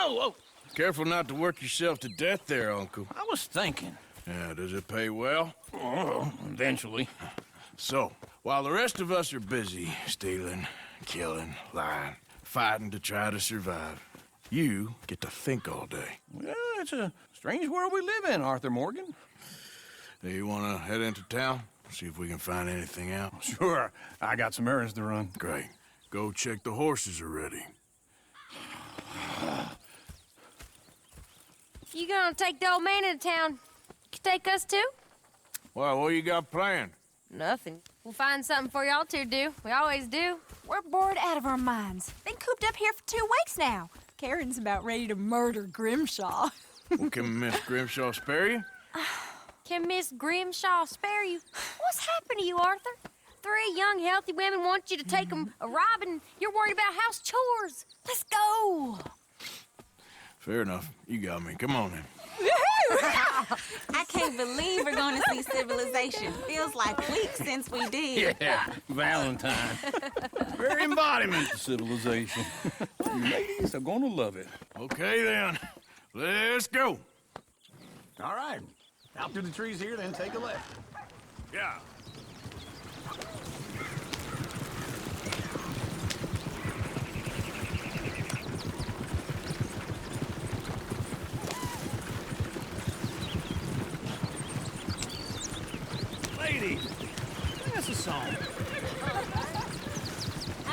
Whoa. Careful not to work yourself to death there, Uncle. I was thinking. Yeah, does it pay well? Oh, eventually. So, while the rest of us are busy stealing, killing, lying, fighting to try to survive, you get to think all day. Yeah, it's a strange world we live in, Arthur Morgan. Do you want to head into town? See if we can find anything out? Sure. I got some errands to run. Great. Go check the horses are ready. You gonna take the old man into town? You take us too? Well, what you got planned? Nothing. We'll find something for y'all to do. We always do. We're bored out of our minds. Been cooped up here for 2 weeks now. Karen's about ready to murder Grimshaw. Well, can Miss Grimshaw spare you? Can Miss Grimshaw spare you? What's happened to you, Arthur? 3 young, healthy women want you to take them a robbing. You're worried about house chores. Let's go. Fair enough. You got me. Come on then. I can't believe we're going to see civilization. Feels like weeks since we did. Yeah, Valentine. Very embodiment of civilization. You ladies are gonna love it. Okay then. Let's go. All right. Out through the trees here, then take a left. Yeah. Ladies, that's a song. I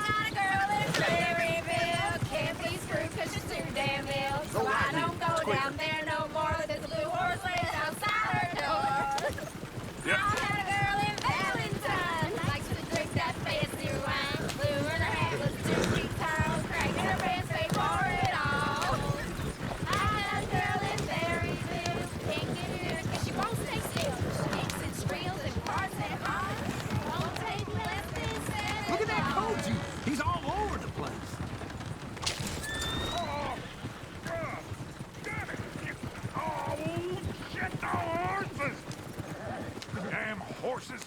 got a girl in Prairieville. Can't be screwed 'cause she's too damn ill. So I don't go down there no more. There's a blue horse laying outside her door. Yep. I had a girl in Valentine. Likes to drink that fancy wine. Blue in her hair was 2 feet tall. Cracking her pants, paid for it all. I had a girl in Berryville. Can't get her 'cause she won't stay still. She kicks and squeals and parts and hearts. Won't take less than 7 Look at that hours. Koji. He's all over the place. Oh, damn it. Oh, shit, the horses. Damn horses.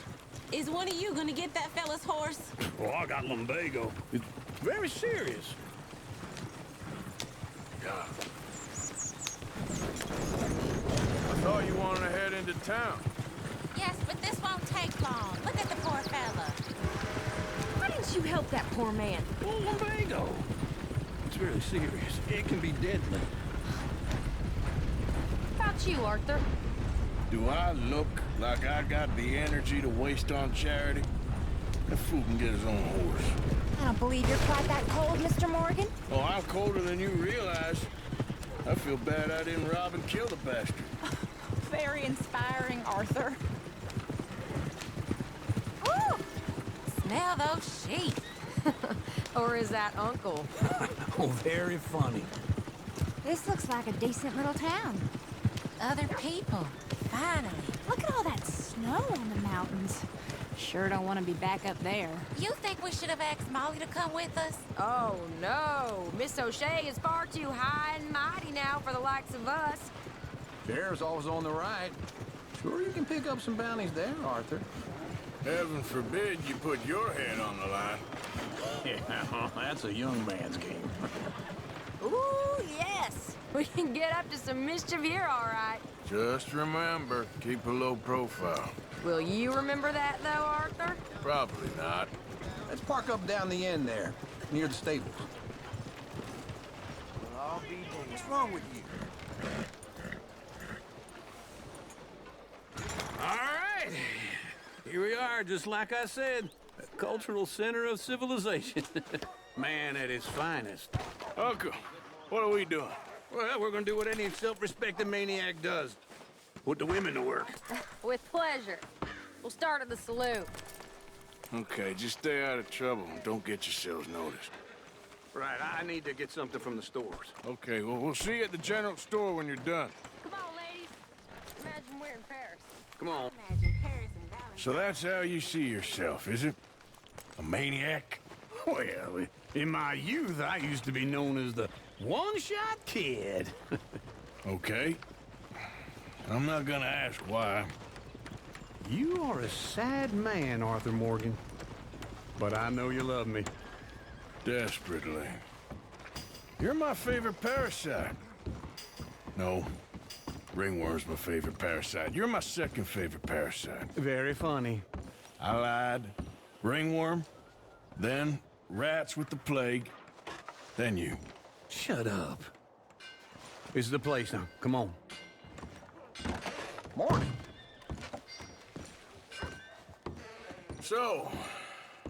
Is one of you going to get that fella's horse? Oh, I got lumbago. It's very serious. Yeah. I thought you wanted to head into town. Yes, but this won't take long. Look at the poor fella. Why didn't you help that poor man? Oh, lumbago. It's very serious. It can be deadly. How about you, Arthur? Do I look like I got the energy to waste on charity? That fool can get his own horse. I don't believe you're quite that cold, Mr. Morgan. Oh, I'm colder than you realize. I feel bad I didn't rob and kill the bastard. Very inspiring, Arthur. Woo! Smell those sheep. Or is that Uncle? Oh, very funny. This looks like a decent little town. Other people. Finally. Look at all that snow on the mountains. Sure don't want to be back up there. You think we should have asked Molly to come with us? Oh, no. Miss O'Shea is far too high and mighty now for the likes of us. Sheriff's always on the right. Sure you can pick up some bounties there, Arthur. Heaven forbid you put your head on the line. Yeah, that's a young man's game. Ooh, yes. We can get up to some mischief here, all right. Just remember, keep a low profile. Will you remember that, though, Arthur? Probably not. Let's park up down the end there, near the stables. Well, I'll be damned. What's wrong with you? All right. Here we are, just like I said. A cultural center of civilization. Man at his finest. Uncle, what are we doing? Well, we're gonna do what any self-respecting maniac does. Put the women to work. With pleasure. We'll start at the saloon. Okay, just stay out of trouble and don't get yourselves noticed. Right, I need to get something from the stores. Okay, well, we'll see you at the general store when you're done. Come on, ladies. Imagine we're in Paris. Come on. Imagine Paris and Valentine. So that's how you see yourself, is it? A maniac? Well, in my youth, I used to be known as the one-shot kid. Okay. I'm not gonna ask why. You are a sad man, Arthur Morgan. But I know you love me. Desperately. You're my favorite parasite. No, ringworm's my favorite parasite. You're my second favorite parasite. Very funny. I lied. Ringworm, then rats with the plague, then you. Shut up. This is the place now. Come on. Morning. So,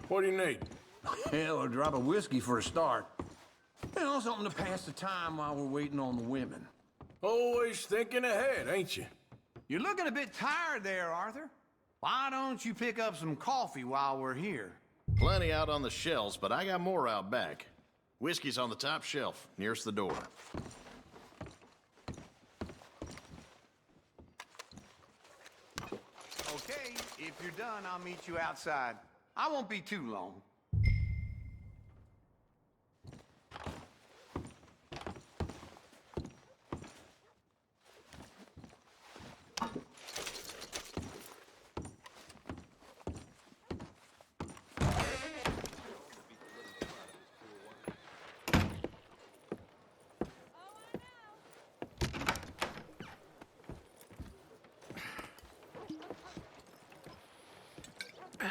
what do you need? Hell, a drop of whiskey for a start. You know, something to pass the time while we're waiting on the women. Always thinking ahead, ain't you? You're looking a bit tired there, Arthur. Why don't you pick up some coffee while we're here? Plenty out on the shelves, but I got more out back. Whiskey's on the top shelf, nearest the door. Okay, if you're done, I'll meet you outside. I won't be too long.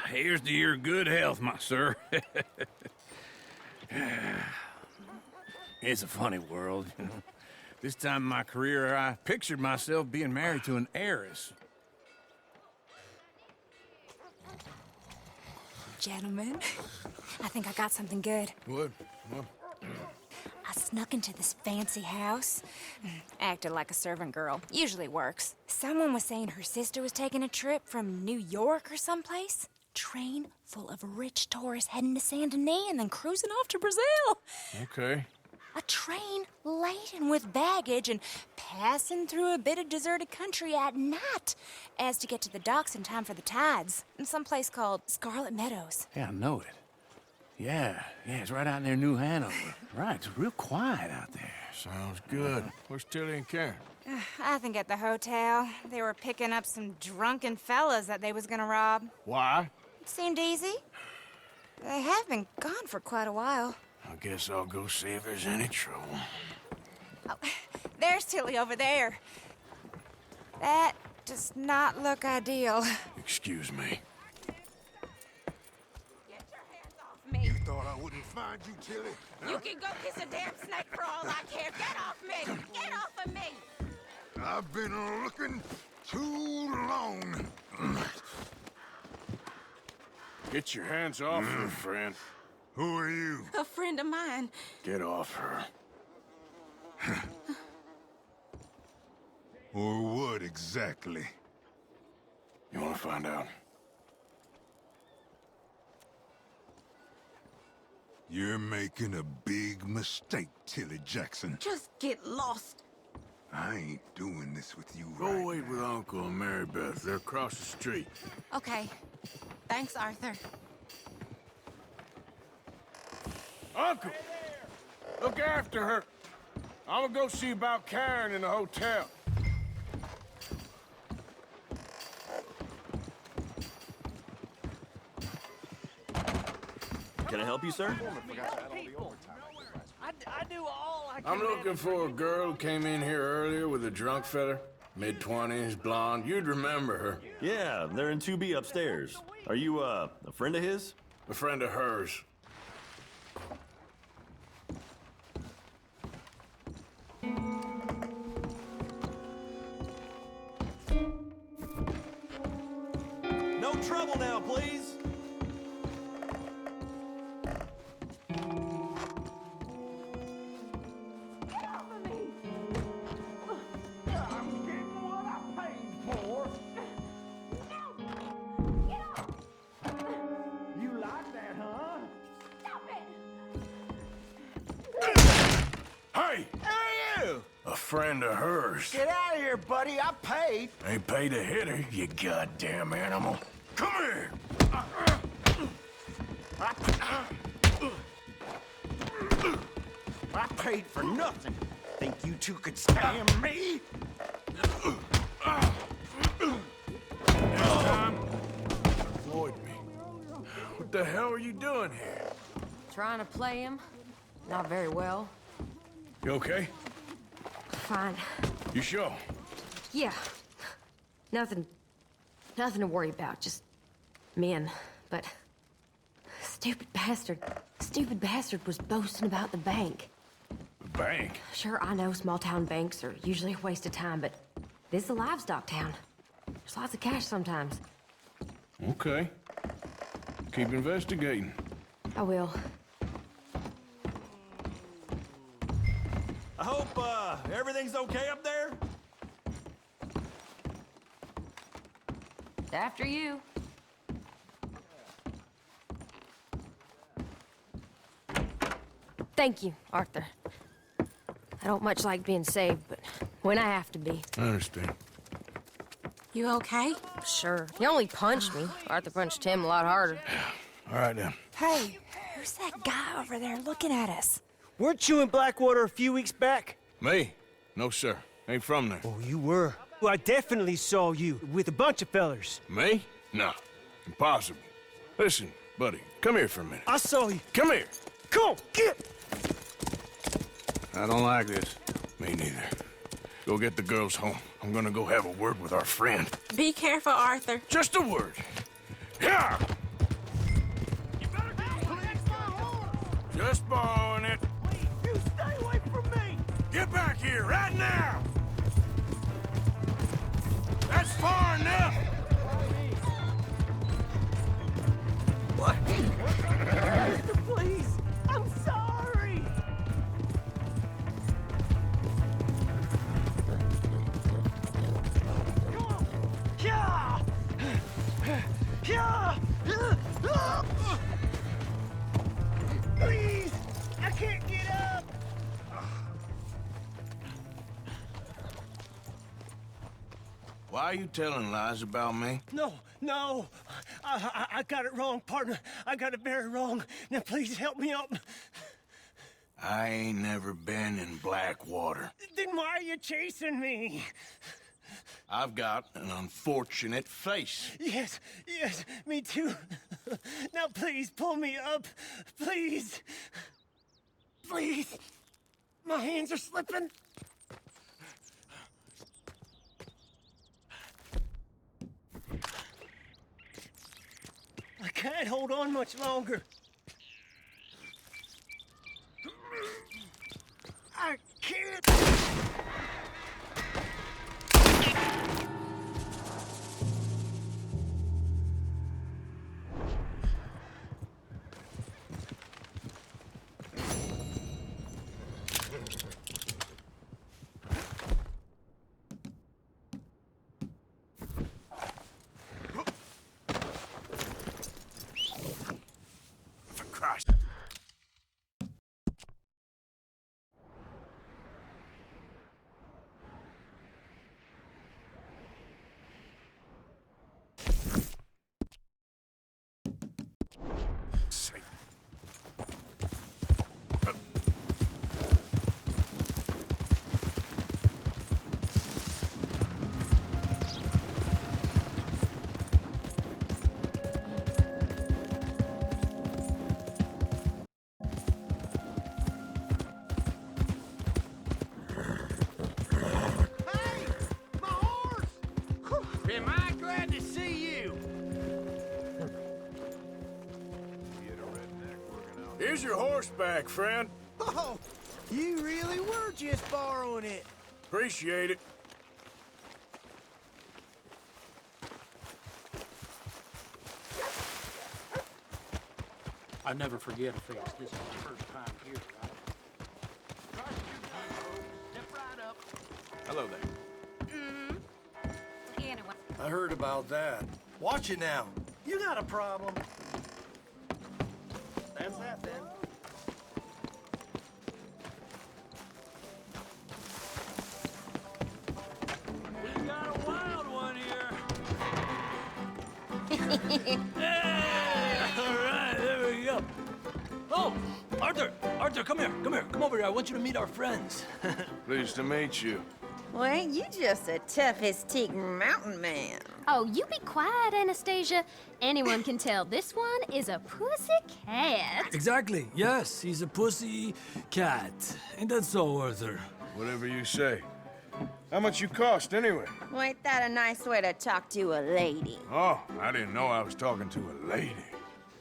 Here's to your good health, my sir. It's a funny world, you know. This time in my career, I pictured myself being married to an heiress. Gentlemen, I think I got something good. What? I snuck into this fancy house. Acted like a servant girl. Usually works. Someone was saying her sister was taking a trip from New York or someplace. Train full of rich tourists heading to Saint Denis and then cruising off to Brazil. Okay. A train laden with baggage and passing through a bit of deserted country at night as to get to the docks in time for the tides in some place called Scarlet Meadows. Yeah, I know it. Yeah, it's right out near New Hanover. Right, it's real quiet out there. Sounds good. Where's Tilly and Karen? I think at the hotel. They were picking up some drunken fellas that they was gonna rob. Why? It seemed easy. They have been gone for quite a while. I guess I'll go see if there's any trouble. Oh, there's Tilly over there. That does not look ideal. Excuse me. Get your hands off me. Thought I wouldn't find you, Tilly. You can go kiss a damn snake for all I care. Get off me! Get off of me! I've been looking too long. Get your hands off her, friend. Who are you? A friend of mine. Get off her. Or what exactly? You want to find out? You're making a big mistake, Tilly Jackson. Just get lost. I ain't doing this with you Go right wait now. with Uncle and Mary Beth. They're across the street. Okay. Thanks, Arthur. Uncle! Look after her. I'm gonna go see about Karen in the hotel. Can I help you, sir? I do all I can. I'm looking for a girl who came in here earlier with a drunk fella. Mid-20s, blonde. You'd remember her. Yeah, they're in 2B upstairs. Are you, a friend of his? A friend of hers. No trouble now, please. I'm getting what I paid for. You like that, huh? Stop it! Hey! Hey, you! A friend of hers. Get out of here, buddy. I paid. Ain't paid to hit her, you goddamn animal. Come here! I paid for nothing. Think you two could stand me? Time. Avoid me. What the hell are you doing here? Trying to play him? Not very well. You okay? Fine. You sure? Yeah. Nothing to worry about, just men. But stupid bastard was boasting about the bank. The bank? Sure, I know small-town banks are usually a waste of time, but this is a livestock town. There's lots of cash sometimes. Okay. Keep investigating. I will. I hope, everything's okay up there? After you. Thank you, Arthur. I don't much like being saved, but when I have to be. I understand. You okay? Sure. He only punched me. Arthur punched him a lot harder. All right, then. Hey, who's that guy over there looking at us? Weren't you in Blackwater a few weeks back? Me? No, sir. Ain't from there. Oh, you were. Well, I definitely saw you with a bunch of fellers. Me? No. Impossible. Listen, buddy, come here for a minute. I saw you. Come here. Come on, get! I don't like this. Me neither. Go get the girls home. I'm gonna go have a word with our friend. Be careful, Arthur. Just a word. Yeah! Just borrowing it. You stay away from me! Get back here right now! That's far enough! What? Mister, please! I'm sorry! Come on! Yeah! Yeah! Please! I can't get up! Why are you telling lies about me? No. I got it wrong, partner. I got it very wrong. Now, please help me up. I ain't never been in Blackwater. Then why are you chasing me? I've got an unfortunate face. Yes, me too. Now, please, pull me up. Please. Please. My hands are slipping. I can't hold on much longer. I can't. For Christ. Sake. Hey! My horse! Am I glad to see you? Here's your horseback, friend. Oh, you really were just borrowing it. Appreciate it. I never forget a face. This is the first time here, right? Step right up. Hello there. Anyway. I heard about that. Watch it now. You got a problem. That's that then. We got a wild one here. All right, there we go. Oh, Arthur, come here. Come over here. I want you to meet our friends. Pleased to meet you. Well, ain't you just a tough as teak mountain man? Oh, you be quiet, Anastasia. Anyone can tell this one is a pussy cat. Exactly. Yes, he's a pussy cat. Ain't that so, Arthur? Whatever you say. How much you cost, anyway? Well, ain't that a nice way to talk to a lady? Oh, I didn't know I was talking to a lady.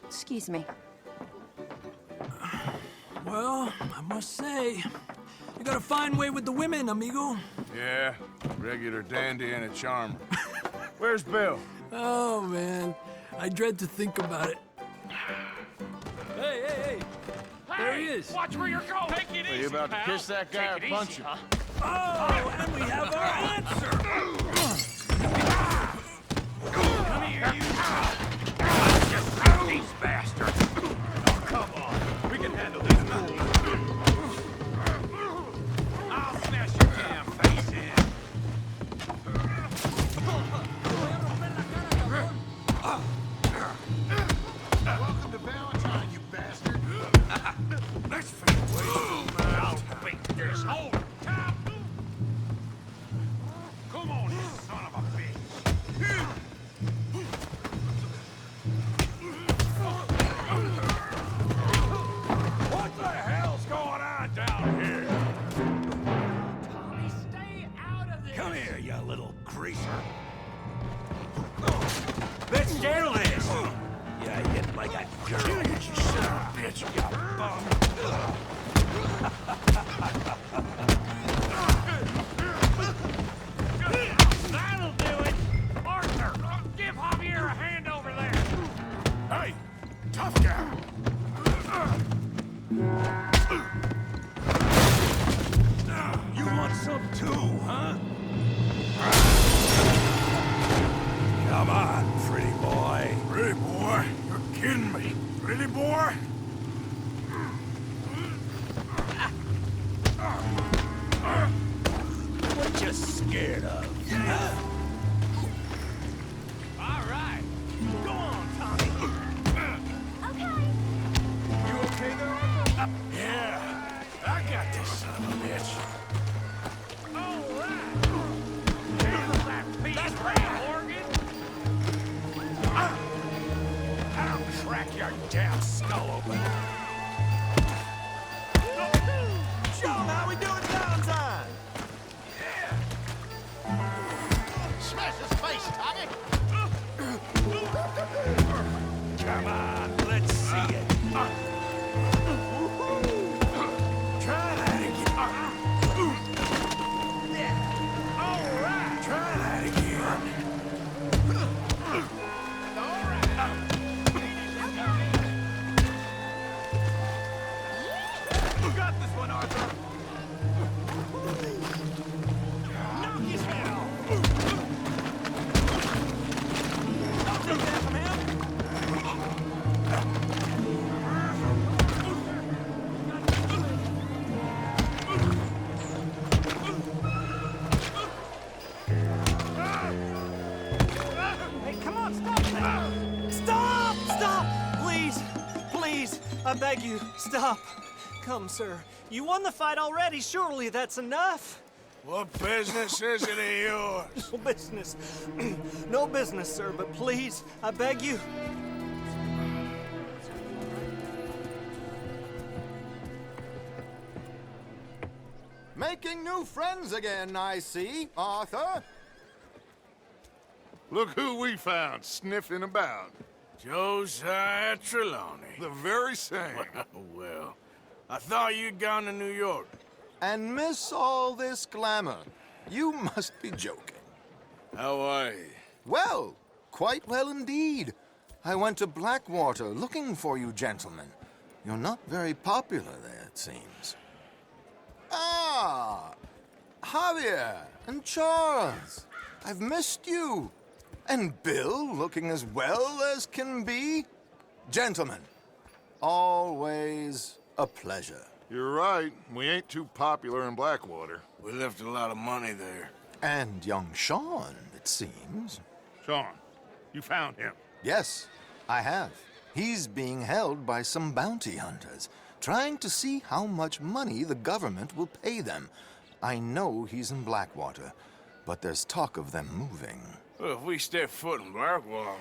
Excuse me. Well, I must say, you got a fine way with the women, amigo. Yeah, regular dandy and a charmer. Where's Bill? Oh, man. I dread to think about it. Hey! There he is. Watch where you're going. Take it Are easy, you about to pal. kiss that guy or Take it punch easy, him? huh? Oh, and we have our answer. Come here, you. Let's just shoot these bastards. Oh, come on. We can handle this. I'll smash your damn face in. Welcome to Valentine, you bastard. Let's finish I'll beat this whole town. Come on, you son of a bitch. What the hell's going on down here? Tommy, stay out of this. Come here, you little greaser. Let's settle this. Yeah, hit like a girl, you son of a bitch, you bum. That'll do it! Arthur, give Javier a hand over there! Hey, tough guy! You want some too, huh? Come on, pretty boy. Pretty boy? You're kidding me. Pretty boy? What you scared of? Huh? All right. Go on, Tommy. Okay. You okay there, Arthur? Yeah. I got this son of a bitch. All right. Handle that piece of Morgan. I'll crack your damn skull open. Show 'em how we do it Valentine. Smash his face, Tommy. Come on, let's see it. Try that again. All right. Try that again. All right. You got this one, Arthur. Knock his head off. Don't take that from him. Hey, come on, stop that! Stop! Stop! Please, I beg you, stop. Come, sir. You won the fight already. Surely that's enough. What business is it of yours? No business. No business, sir, but please, I beg you. Making new friends again, I see, Arthur. Look who we found sniffing about. Josiah Trelawney. The very same. Well, I thought you'd gone to New York. And miss all this glamour. You must be joking. How are you? Well, quite well indeed. I went to Blackwater looking for you gentlemen. You're not very popular there, it seems. Ah, Javier and Charles. I've missed you. And Bill looking as well as can be. Gentlemen, always a pleasure. You're right. We ain't too popular in Blackwater. We left a lot of money there. And young Sean, it seems. Sean, you found him. Yes, I have. He's being held by some bounty hunters, trying to see how much money the government will pay them. I know he's in Blackwater, but there's talk of them moving. Well, if we step foot in Blackwell...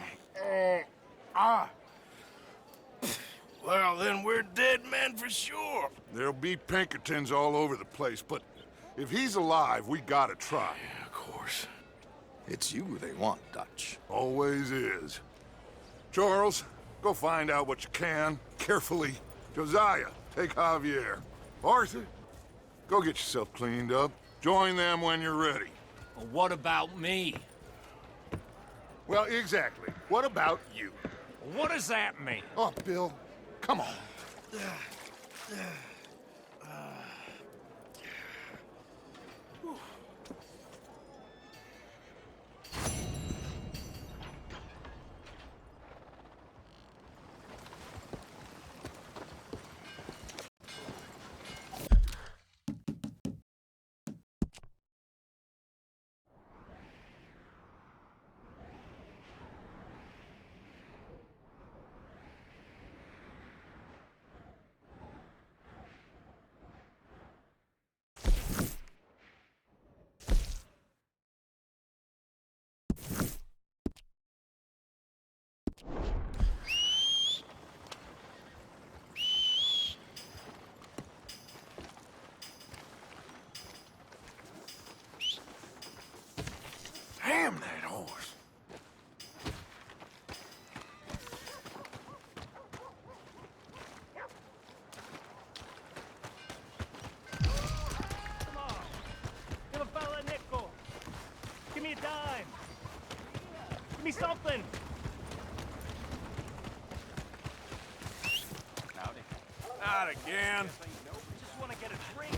Well, then we're dead men for sure. There'll be Pinkertons all over the place, but if he's alive, we gotta try. Yeah, of course. It's you they want, Dutch. Always is. Charles, go find out what you can, carefully. Josiah, take Javier. Arthur, go get yourself cleaned up. Join them when you're ready. Well, what about me? Well, exactly. What about you? What does that mean? Oh, Bill, come on. Damn that horse. Come on. Give a fella a nickel. Give me a dime. Give me something. Not again. Just want to get a drink.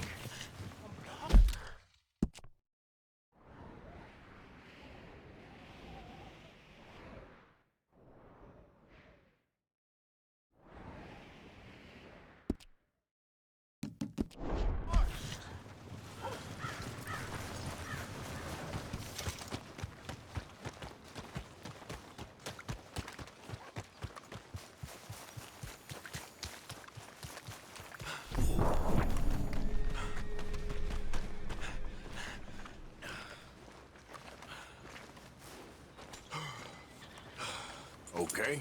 Okay.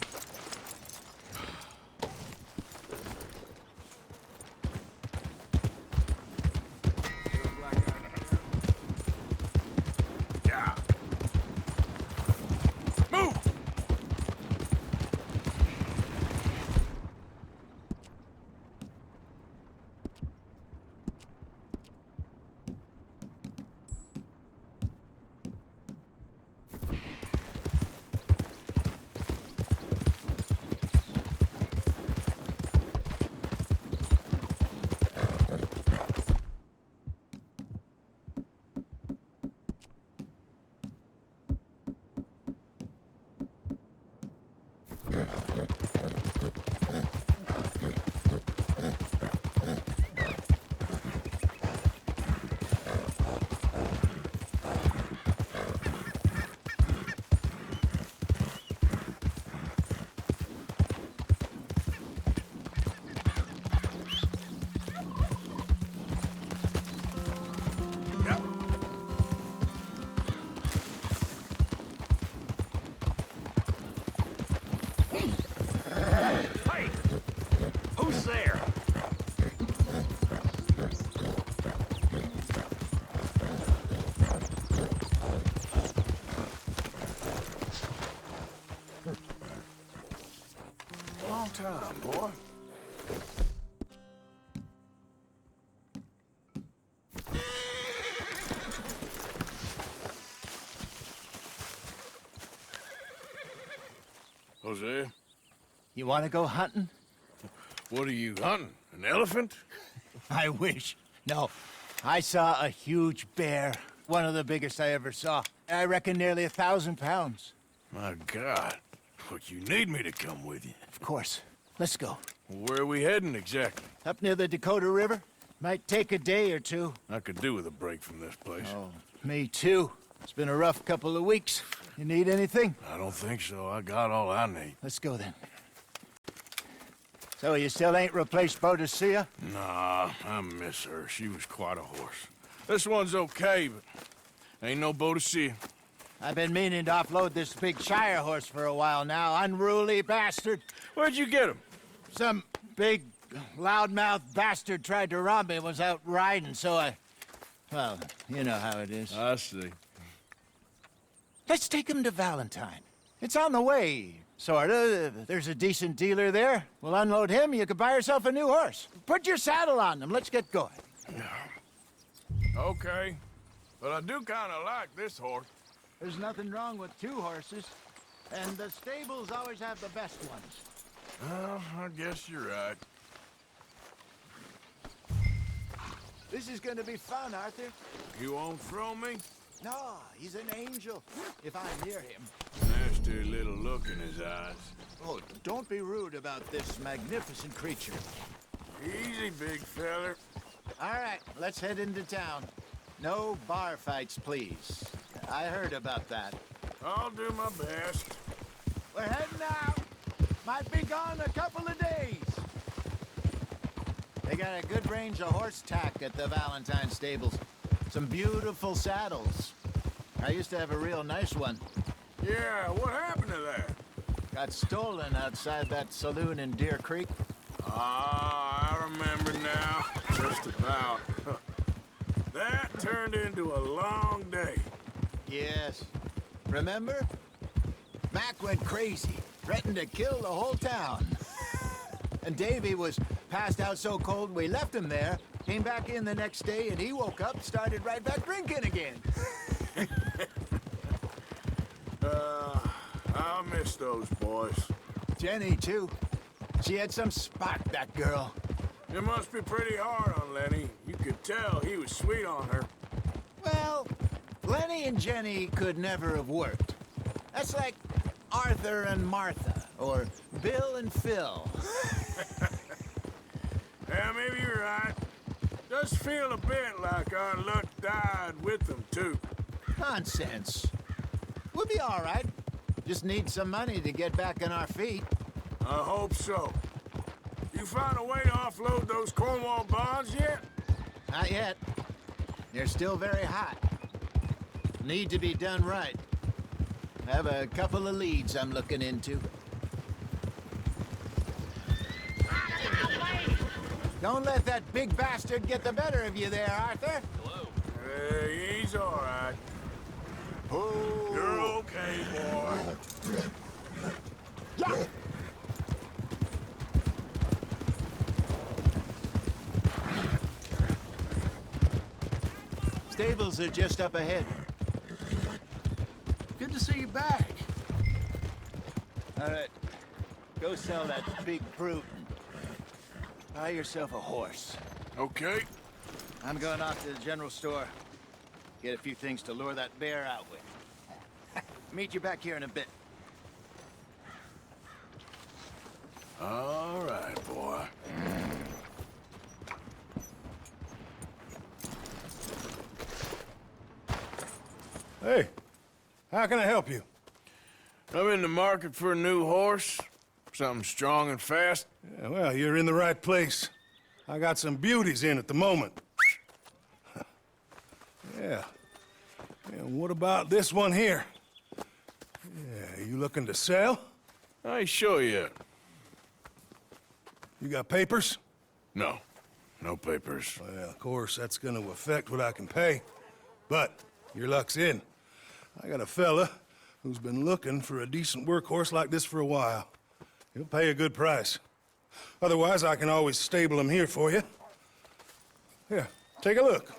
Yeah. Move! Who's there? Long time, boy. Jose, You want to go hunting? what are you hunting? An elephant? I wish. No. I saw a huge bear. One of the biggest I ever saw. I reckon nearly 1,000 pounds. My God. But you need me to come with you. Of course. Let's go. Where are we heading exactly? Up near the Dakota River. Might take a day or two. I could do with a break from this place. Oh, me too. It's been a rough couple of weeks. You need anything? I don't think so. I got all I need. Let's go then. So you still ain't replaced Boadicea? Nah, I miss her. She was quite a horse. This one's okay, but ain't no Boadicea. I've been meaning to offload this big Shire horse for a while now. Unruly bastard. Where'd you get him? Some big, loudmouth bastard tried to rob me and was out riding, so I... Well, you know how it is. I see. Let's take him to Valentine. It's on the way, sorta. There's a decent dealer there. We'll unload him, you can buy yourself a new horse. Put your saddle on him, let's get going. Okay. But I do kind of like this horse. There's nothing wrong with two horses, and the stables always have the best ones. Well, I guess you're right. This is gonna be fun, Arthur. You won't throw me? No, he's an angel, if I'm near him. Nasty little look in his eyes. Oh, don't be rude about this magnificent creature. Easy, big feller. All right, let's head into town. No bar fights, please. I heard about that. I'll do my best. We're heading out. Might be gone a couple of days. They got a good range of horse tack at the Valentine stables. Some beautiful saddles. I used to have a real nice one. Yeah, what happened to that? Got stolen outside that saloon in Deer Creek. Ah, I remember now. Just about. That turned into a long day. Yes. Remember? Mac went crazy, threatened to kill the whole town. And Davy was passed out so cold we left him there, came back in the next day, and he woke up, started right back drinking again. I'll miss those boys. Jenny, too. She had some spark, that girl. It must be pretty hard on Lenny. You could tell he was sweet on her. Well, Lenny and Jenny could never have worked. That's like Arthur and Martha, or Bill and Phil. Yeah, maybe you're right. Does feel a bit like our luck died with them, too. Nonsense. We'll be all right. Just need some money to get back on our feet. I hope so. You found a way to offload those Cornwall bonds yet? Not yet. They're still very hot. Need to be done right. I have a couple of leads I'm looking into. Don't let that big bastard get the better of you there, Arthur. Hello. Hey, he's all right. Oh. You're okay, boy. Yeah. Stables are just up ahead. Good to see you back. All right. Go sell that big brute. Buy yourself a horse. Okay. I'm going off to the general store. Get a few things to lure that bear out with. Meet you back here in a bit. All right, boy. Hey, how can I help you? I'm in the market for a new horse. Something strong and fast. Yeah, well, you're in the right place. I got some beauties in at the moment. Yeah. And what about this one here? Yeah, you looking to sell? I ain't sure yet. You got papers? No. No papers. Well, of course, that's gonna affect what I can pay. But your luck's in. I got a fella who's been looking for a decent workhorse like this for a while. He'll pay a good price. Otherwise, I can always stable him here for you. Here, take a look.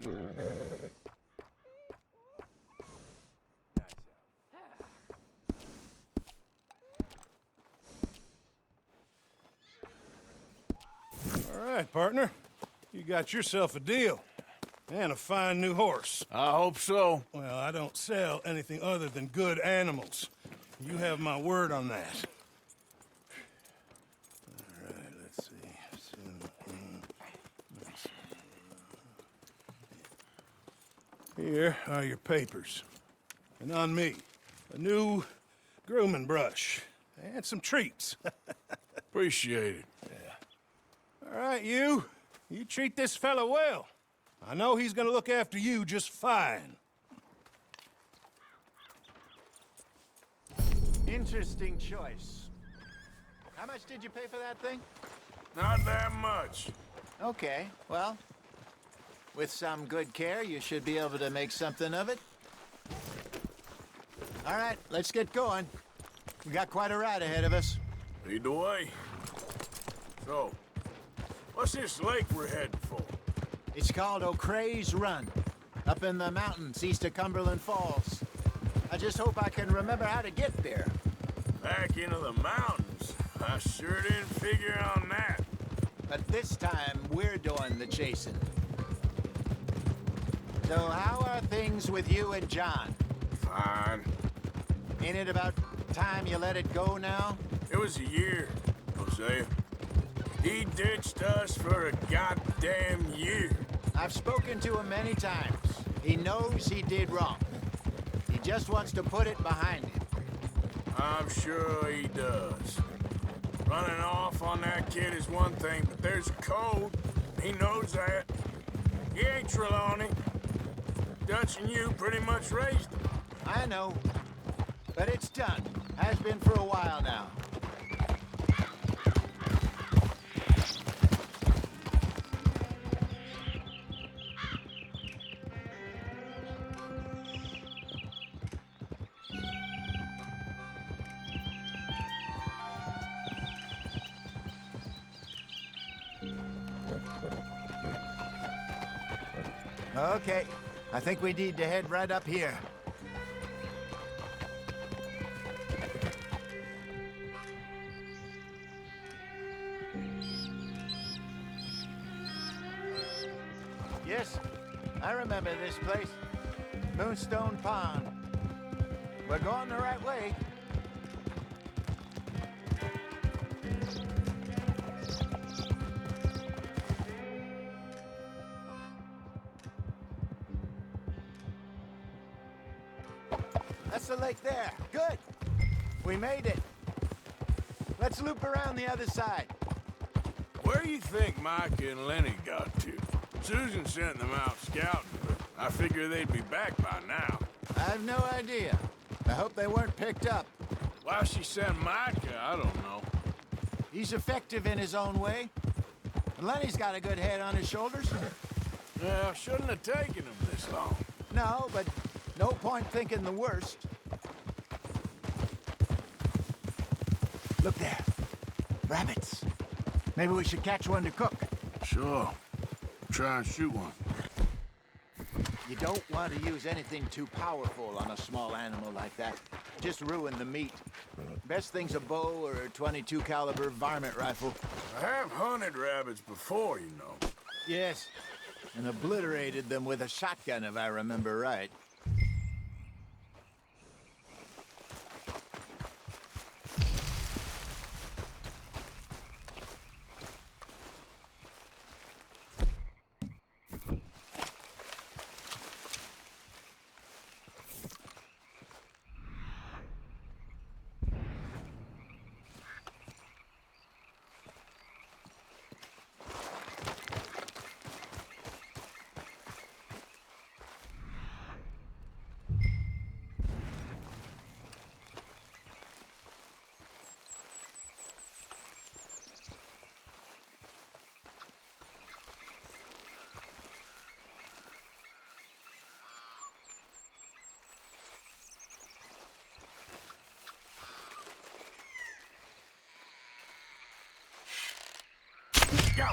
All right, partner. You got yourself a deal. And a fine new horse. I hope so. Well, I don't sell anything other than good animals. You have my word on that. All right, let's see. Here are your papers. And on me, a new grooming brush. And some treats. Appreciate it. Yeah. All right, you. You treat this fella well. I know he's gonna look after you just fine. Interesting choice. How much did you pay for that thing? Not that much. Okay, well, with some good care, you should be able to make something of it. All right, let's get going. We got quite a ride ahead of us. Lead the way. So, what's this lake we're heading for? It's called O'Creagh's Run, up in the mountains east of Cumberland Falls. I just hope I can remember how to get there. Back into the mountains? I sure didn't figure on that. But this time, we're doing the chasing. So how are things with you and John? Fine. Ain't it about time you let it go now? It was a year, Hosea. He ditched us for a goddamn year. I've spoken to him many times. He knows he did wrong. He just wants to put it behind him. I'm sure he does. Running off on that kid is one thing, but there's a code. He knows that. He ain't Trelawney. Dutch and you pretty much raised him. I know. But it's done. Has been for a while now. Okay, I think we need to head right up here. Yes, I remember this place. Moonstone Pond. We're going the right way. That's the lake there. Good. We made it. Let's loop around the other side. Where do you think Micah and Lenny got to? Susan sent them out scouting, but I figure they'd be back by now. I have no idea. I hope they weren't picked up. Why she sent Micah, I don't know. He's effective in his own way. And Lenny's got a good head on his shoulders. Well, shouldn't have taken him this long. No, but no point thinking the worst. Look there. Rabbits. Maybe we should catch one to cook. Sure. Try and shoot one. You don't want to use anything too powerful on a small animal like that. Just ruin the meat. Best thing's a bow or a .22 caliber varmint rifle. I have hunted rabbits before, you know. Yes, and obliterated them with a shotgun, if I remember right. Go!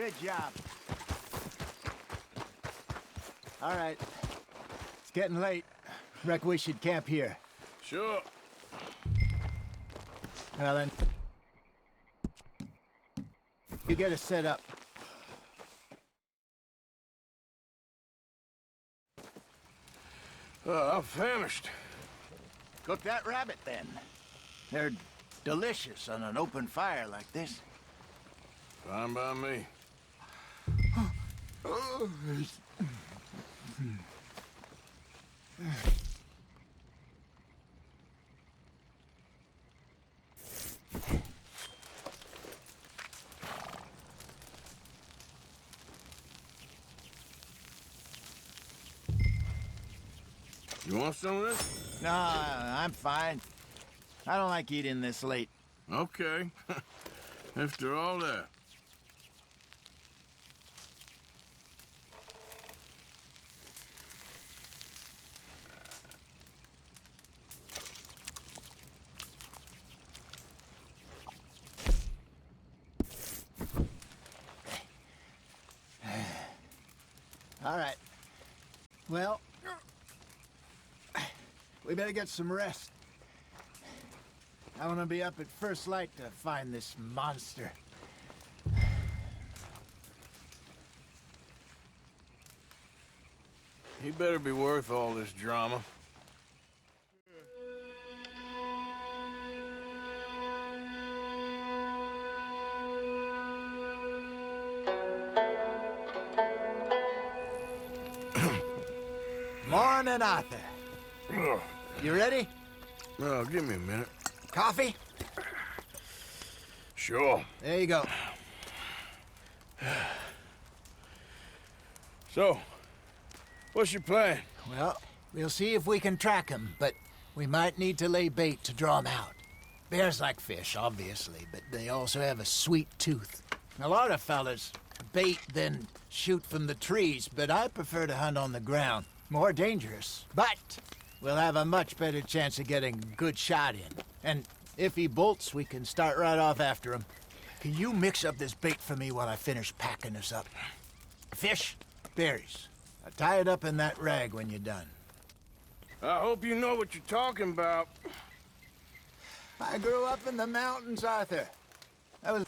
Good job. All right. It's getting late. Reckon we should camp here. Sure. Well then, you get us set up. I'm famished. Cook that rabbit then. They're delicious on an open fire like this. Fine by me. You want some of this? No, I'm fine. I don't like eating this late. Okay. After all that. All right. Well, we better get some rest. I want to be up at first light to find this monster. He better be worth all this drama. Morning, Arthur. You ready? No, give me a minute. Coffee? Sure. There you go. So, what's your plan? Well, we'll see if we can track him, but we might need to lay bait to draw him out. Bears like fish, obviously, but they also have a sweet tooth. A lot of fellas bait, then shoot from the trees, but I prefer to hunt on the ground. More dangerous, but we'll have a much better chance of getting a good shot in. And if he bolts, we can start right off after him. Can you mix up this bait for me while I finish packing this up? Fish, berries. I'll tie it up in that rag when you're done. I hope you know what you're talking about. I grew up in the mountains, Arthur. I was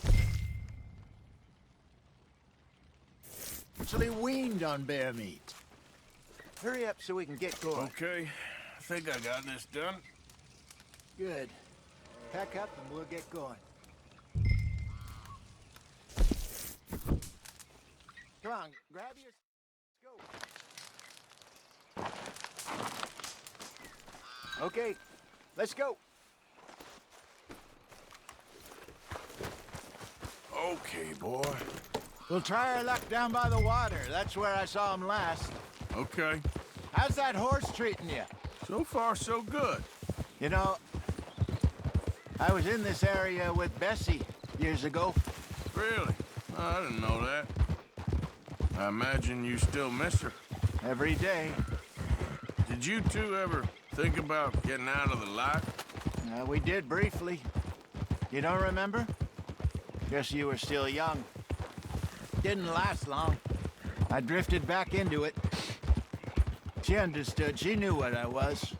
actually weaned on bear meat. Hurry up so we can get going. Okay, I think I got this done. Good. Pack up and we'll get going. Come on, grab your scope. Okay, let's go. Okay, boy. We'll try our luck down by the water. That's where I saw him last. Okay. How's that horse treating you? So far, so good. You know, I was in this area with Bessie years ago. Really? I didn't know that. I imagine you still miss her. Every day. Did you two ever think about getting out of the life? We did briefly. You don't remember? Guess you were still young. Didn't last long. I drifted back into it. She understood. She knew what I was.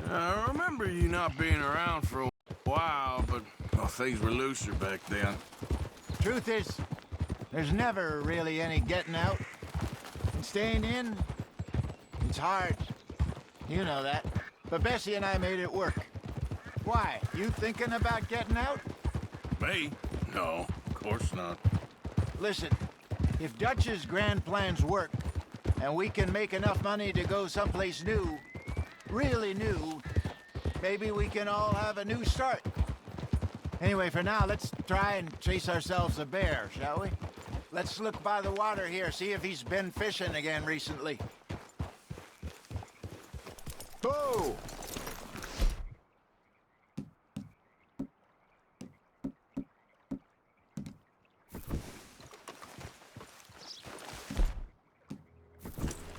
I remember you not being around for a while, but well, things were looser back then. Truth is, there's never really any getting out. And staying in, it's hard. You know that. But Bessie and I made it work. Why? You thinking about getting out? Me? No, of course not. Listen, if Dutch's grand plans work, and we can make enough money to go someplace new, really new, maybe we can all have a new start. Anyway, for now, let's try and chase ourselves a bear, shall we? Let's look by the water here, see if he's been fishing again recently. Whoa!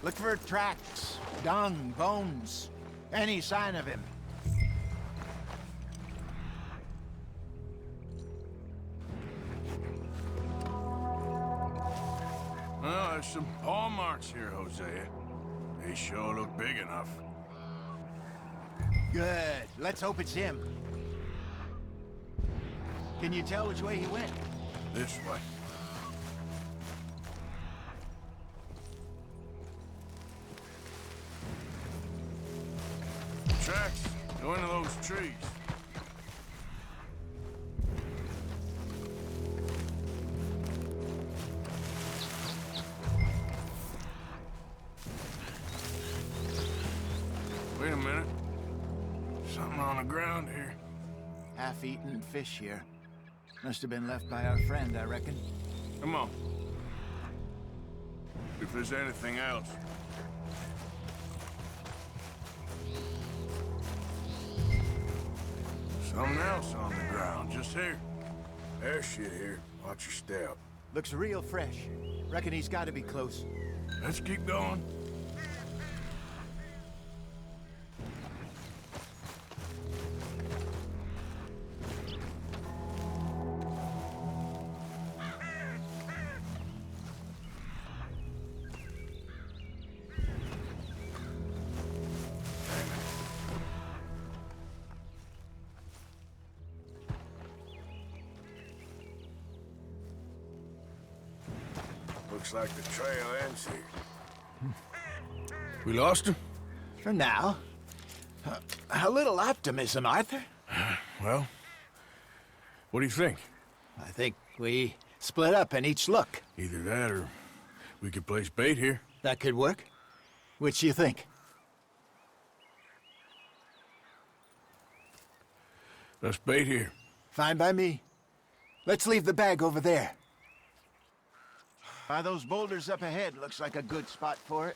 Look for tracks, dung, bones, any sign of him. some paw marks here, Hosea. They sure look big enough. Good. Let's hope it's him. Can you tell which way he went? This way. Tracks go into those trees. Wait a minute. Something on the ground here. Half-eaten fish here. Must have been left by our friend, I reckon. Come on. If there's anything else. Something else on the ground, just here. There's shit here. Watch your step. Looks real fresh. Reckon he's got to be close. Let's keep going. Looks like the trail ends here. We lost him? For now. A little optimism, Arthur. Well, what do you think? I think we split up and each look. Either that or we could place bait here. That could work. Which do you think? Let's bait here. Fine by me. Let's leave the bag over there. By those boulders up ahead, looks like a good spot for it.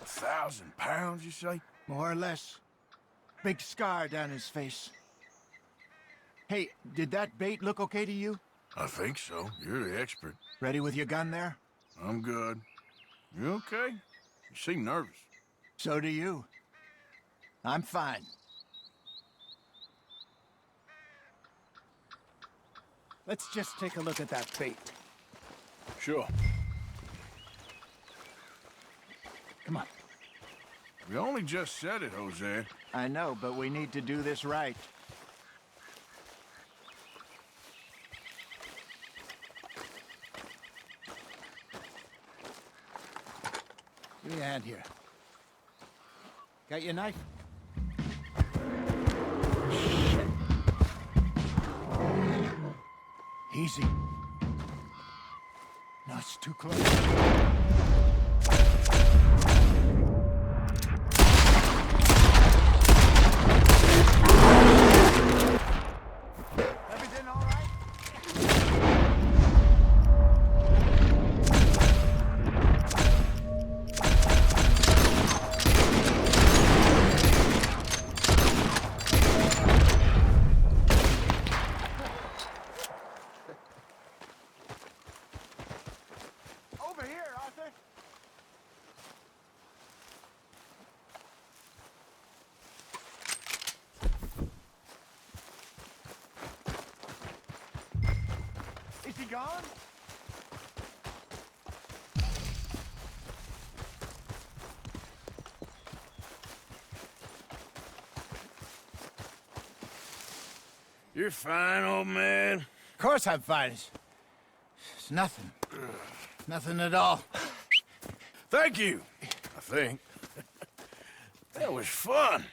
£1,000, you say? More or less. Big scar down his face. Hey, did that bait look okay to you? I think so. You're the expert. Ready with your gun there? I'm good. You okay? You seem nervous. So do you. I'm fine. Let's just take a look at that bait. Sure. Come on. We only just said it, Jose. I know, but we need to do this right. Give me a hand here. Got your knife? Shit. Easy. No, it's too close. Everything all right? Over here, Arthur. Is he gone? You're fine, old man. Of course I'm fine. It's nothing. Nothing at all. Thank you, I think. That was fun.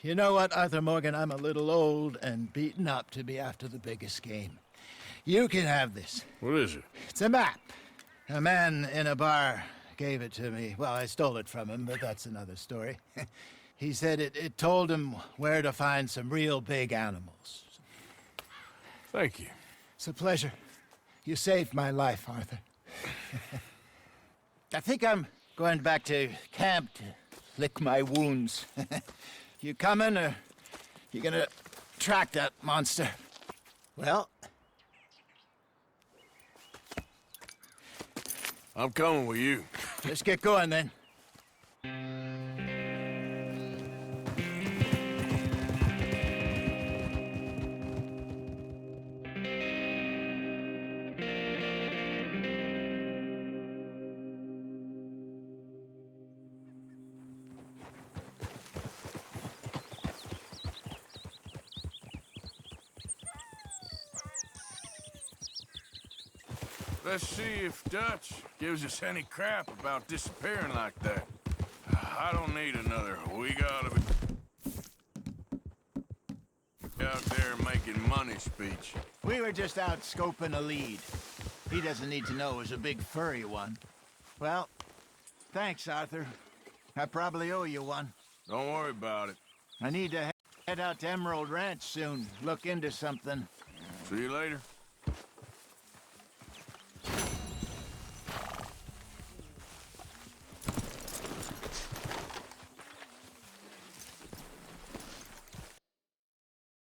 You know what, Arthur Morgan? I'm a little old and beaten up to be after the biggest game. You can have this. What is it? It's a map. A man in a bar gave it to me. Well, I stole it from him, but that's another story. He said it told him where to find some real big animals. Thank you. It's a pleasure. You saved my life, Arthur. I think I'm going back to camp to lick my wounds. You coming, or you gonna track that monster? Well, I'm coming with you. let's get going then. Let's see if Dutch gives us any crap about disappearing like that. I don't need another week out of it. Out there making money speech. We were just out scoping a lead. He doesn't need to know it was a big furry one. Well, thanks, Arthur. I probably owe you one. Don't worry about it. I need to head out to Emerald Ranch soon, look into something. See you later.